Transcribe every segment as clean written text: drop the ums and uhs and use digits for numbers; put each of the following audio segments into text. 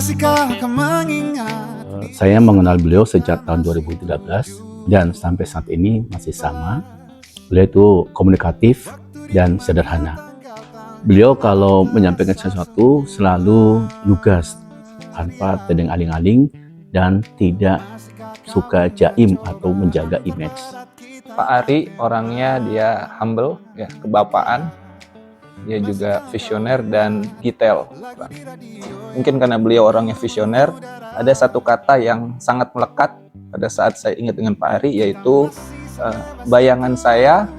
Masihkah kau mengingat? Saya mengenal beliau sejak tahun 2013 dan sampai saat ini masih sama. Beliau itu komunikatif dan sederhana. Beliau kalau menyampaikan sesuatu selalu lugas, tanpa tedeng aling-aling dan tidak suka jaim atau menjaga image. Pak Ari orangnya dia humble, ya, kebapaan. Dia juga visioner dan detail. Mungkin karena beliau orangnya visioner, ada satu kata yang sangat melekat pada saat saya ingat dengan Pak Ari, yaitu bayangan saya.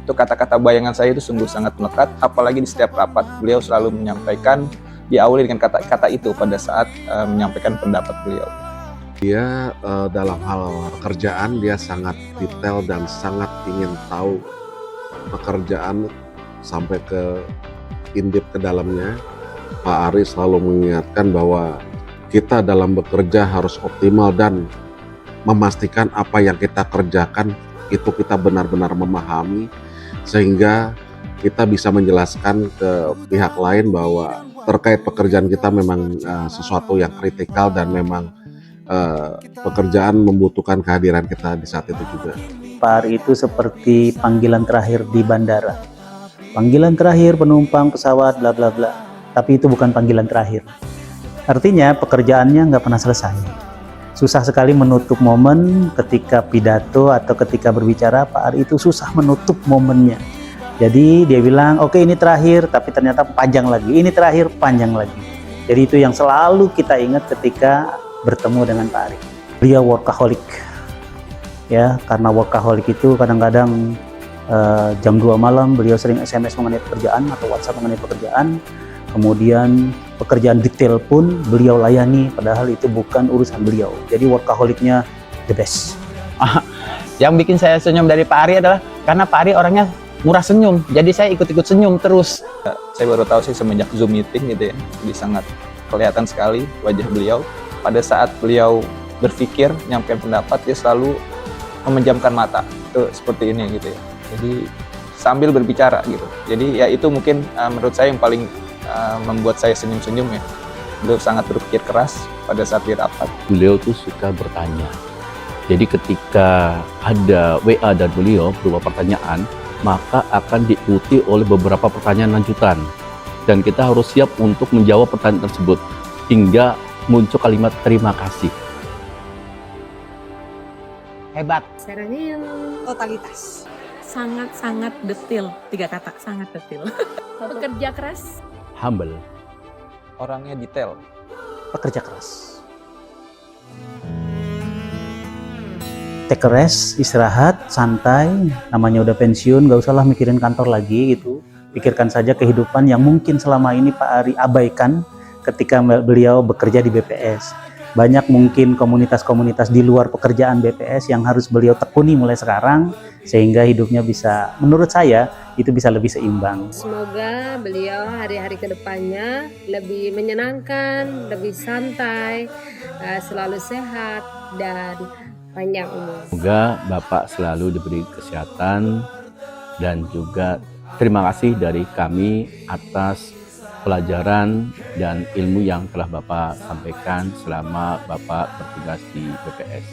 Itu kata-kata bayangan saya itu sungguh sangat melekat, apalagi di setiap rapat beliau selalu menyampaikan, diawali dengan kata-kata itu pada saat menyampaikan pendapat beliau. Dia dalam hal pekerjaan dia sangat detail dan sangat ingin tahu pekerjaan sampai ke indip ke dalamnya. Pak Ari selalu mengingatkan bahwa kita dalam bekerja harus optimal dan memastikan apa yang kita kerjakan itu kita benar-benar memahami, sehingga kita bisa menjelaskan ke pihak lain bahwa terkait pekerjaan kita memang sesuatu yang kritikal dan memang pekerjaan membutuhkan kehadiran kita di saat itu juga. Pak Ari itu seperti panggilan terakhir di bandara. Panggilan terakhir penumpang pesawat bla bla bla. Tapi itu bukan panggilan terakhir. Artinya pekerjaannya nggak pernah selesai. Susah sekali menutup momen ketika pidato atau ketika berbicara. Pak Ari itu susah menutup momennya. Jadi dia bilang, oke, ini terakhir, tapi ternyata panjang lagi. Ini terakhir, panjang lagi. Jadi itu yang selalu kita ingat ketika bertemu dengan Pak Ari. Beliau workaholic. Ya, karena workaholic itu kadang-kadang jam 2 malam beliau sering SMS mengenai pekerjaan atau WhatsApp mengenai pekerjaan. Kemudian pekerjaan detail pun beliau layani, padahal itu bukan urusan beliau. Jadi workaholicnya the best. Yang bikin saya senyum dari Pak Ari adalah karena Pak Ari orangnya murah senyum, jadi saya ikut-ikut senyum terus. Saya baru tahu sih semenjak Zoom meeting gitu ya, jadi sangat kelihatan sekali wajah beliau. Pada saat beliau berpikir, menyampaikan pendapat, dia selalu memejamkan mata, itu seperti ini gitu ya. Jadi sambil berbicara gitu. Jadi ya itu mungkin menurut saya yang paling membuat saya senyum-senyum ya. Beliau sangat berpikir keras pada saat di rapat. Beliau tuh suka bertanya. Jadi ketika ada WA dari beliau berupa pertanyaan, maka akan diikuti oleh beberapa pertanyaan lanjutan. Dan kita harus siap untuk menjawab pertanyaan tersebut hingga muncul kalimat terima kasih. Hebat. Caranya yang totalitas. sangat-sangat detail, 3 kata, sangat detail. Pekerja keras. Humble. Orangnya detail. Pekerja keras. Take a rest, istirahat, santai. Namanya udah pensiun, gak usahlah mikirin kantor lagi gitu. Pikirkan saja kehidupan yang mungkin selama ini Pak Ari abaikan ketika beliau bekerja di BPS. Banyak mungkin komunitas-komunitas di luar pekerjaan BPS yang harus beliau tekuni mulai sekarang, sehingga hidupnya bisa, menurut saya, itu bisa lebih seimbang. Semoga beliau hari-hari kedepannya lebih menyenangkan, lebih santai, selalu sehat, dan panjang umur. Semoga Bapak selalu diberi kesehatan dan juga terima kasih dari kami atas pelajaran dan ilmu yang telah Bapak sampaikan selama Bapak bertugas di BPS.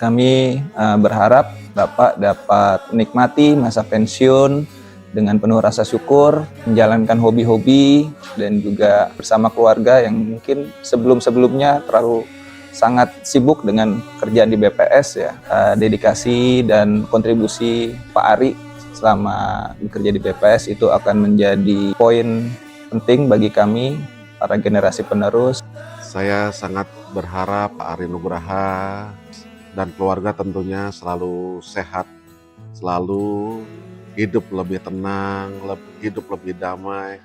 Kami berharap Bapak dapat menikmati masa pensiun dengan penuh rasa syukur, menjalankan hobi-hobi, dan juga bersama keluarga yang mungkin sebelum-sebelumnya terlalu sangat sibuk dengan kerjaan di BPS ya. Dedikasi dan kontribusi Pak Ari selama bekerja di BPS itu akan menjadi poin penting bagi kami, para generasi penerus. Saya sangat berharap Pak Ari Nugraha dan keluarga tentunya selalu sehat, selalu hidup lebih tenang, hidup lebih damai,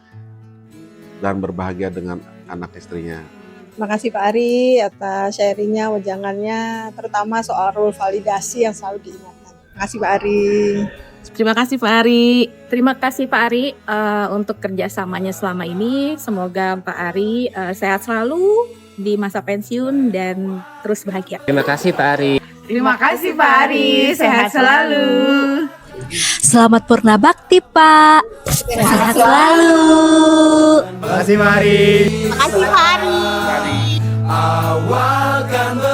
dan berbahagia dengan anak istrinya. Terima kasih Pak Ari atas sharingnya, wejangannya, terutama soal rule validasi yang selalu diingatkan. Terima kasih Pak Ari. Terima kasih Pak Ari. Terima kasih Pak Ari untuk kerjasamanya selama ini. Semoga Pak Ari sehat selalu di masa pensiun dan terus bahagia. Terima kasih Pak Ari. Terima kasih Pak Ari, sehat selalu. Selamat Purna Bakti Pak. Sehat selalu. Terima kasih Mari. Terima kasih Pak Ari. awal kan